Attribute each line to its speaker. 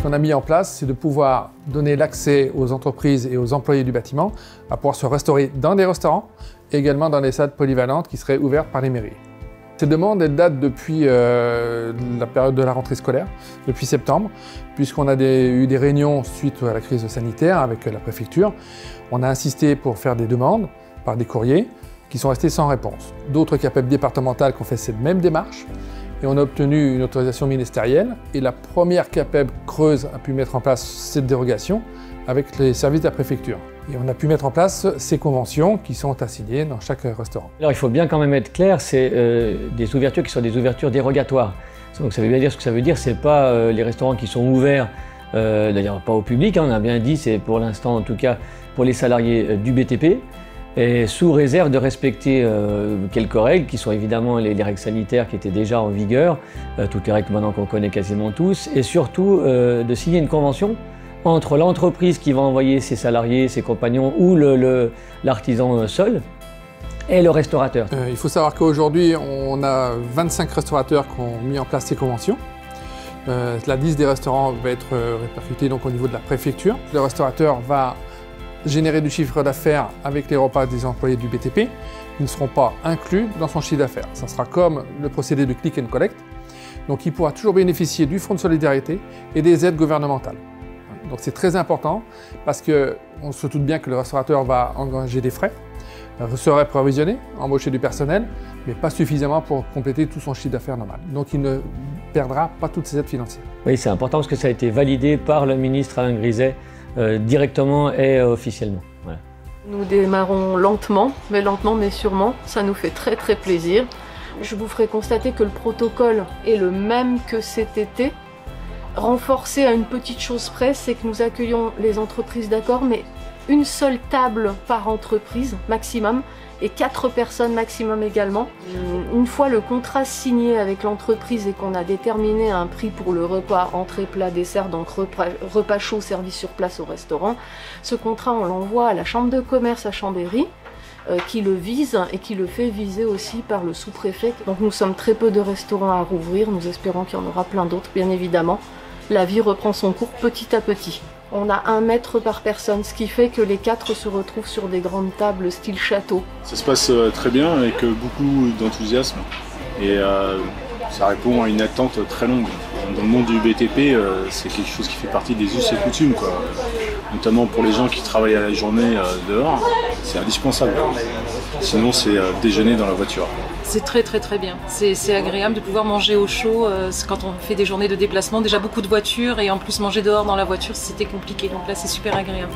Speaker 1: qu'on a mis en place, c'est de pouvoir donner l'accès aux entreprises et aux employés du bâtiment à pouvoir se restaurer dans des restaurants et également dans des salles polyvalentes qui seraient ouvertes par les mairies. Ces demandes, elles datent depuis la période de la rentrée scolaire, depuis septembre, puisqu'on a eu des réunions suite à la crise sanitaire avec la préfecture. On a insisté pour faire des demandes par des courriers qui sont restés sans réponse. D'autres CAPEB départementales qui ont fait cette même démarche et on a obtenu une autorisation ministérielle et la première CAPEB Creuse a pu mettre en place cette dérogation avec les services de la préfecture. Et on a pu mettre en place ces conventions qui sont assignées dans chaque restaurant.
Speaker 2: Alors il faut bien quand même être clair, c'est des ouvertures qui sont des ouvertures dérogatoires. Donc ça veut bien dire ce que ça veut dire, c'est pas les restaurants qui sont ouverts, d'ailleurs pas au public, hein, on a bien dit, c'est pour l'instant en tout cas pour les salariés du BTP, et sous réserve de respecter quelques règles qui sont évidemment les règles sanitaires qui étaient déjà en vigueur, toutes les règles maintenant qu'on connaît quasiment tous, et surtout de signer une convention entre l'entreprise qui va envoyer ses salariés, ses compagnons ou l'artisan seul et le restaurateur.
Speaker 1: Il faut savoir qu'aujourd'hui, on a 25 restaurateurs qui ont mis en place ces conventions. La liste des restaurants va être répercutée donc, au niveau de la préfecture. Le restaurateur va générer du chiffre d'affaires avec les repas des employés du BTP. Ils ne seront pas inclus dans son chiffre d'affaires. Ça sera comme le procédé de click and collect. Donc il pourra toujours bénéficier du fonds de solidarité et des aides gouvernementales. Donc c'est très important parce qu'on se doute bien que le restaurateur va engager des frais, serait provisionné, embaucher du personnel, mais pas suffisamment pour compléter tout son chiffre d'affaires normal. Donc il ne perdra pas toutes ses aides financières.
Speaker 2: Oui, c'est important parce que ça a été validé par le ministre Alain Griset directement et officiellement. Voilà.
Speaker 3: Nous démarrons lentement mais sûrement. Ça nous fait très très plaisir. Je vous ferai constater que le protocole est le même que cet été. Renforcé à une petite chose près, c'est que nous accueillons les entreprises d'accord, mais une seule table par entreprise maximum et 4 personnes maximum également. Une fois le contrat signé avec l'entreprise et qu'on a déterminé un prix pour le repas, entrée, plat, dessert, donc repas chaud servi sur place au restaurant, ce contrat on l'envoie à la chambre de commerce à Chambéry qui le vise et qui le fait viser aussi par le sous-préfet. Donc nous sommes très peu de restaurants à rouvrir, nous espérons qu'il y en aura plein d'autres bien évidemment. La vie reprend son cours petit à petit. On a 1 mètre par personne, ce qui fait que les 4 se retrouvent sur des grandes tables style château.
Speaker 4: Ça se passe très bien avec beaucoup d'enthousiasme et ça répond à une attente très longue. Dans le monde du BTP, c'est quelque chose qui fait partie des us et coutumes, quoi. Notamment pour les gens qui travaillent à la journée dehors, c'est indispensable. Sinon c'est déjeuner dans la voiture.
Speaker 5: C'est très bien. C'est agréable de pouvoir manger au chaud quand on fait des journées de déplacement. Déjà beaucoup de voitures et en plus manger dehors dans la voiture c'était compliqué. Donc là c'est super agréable.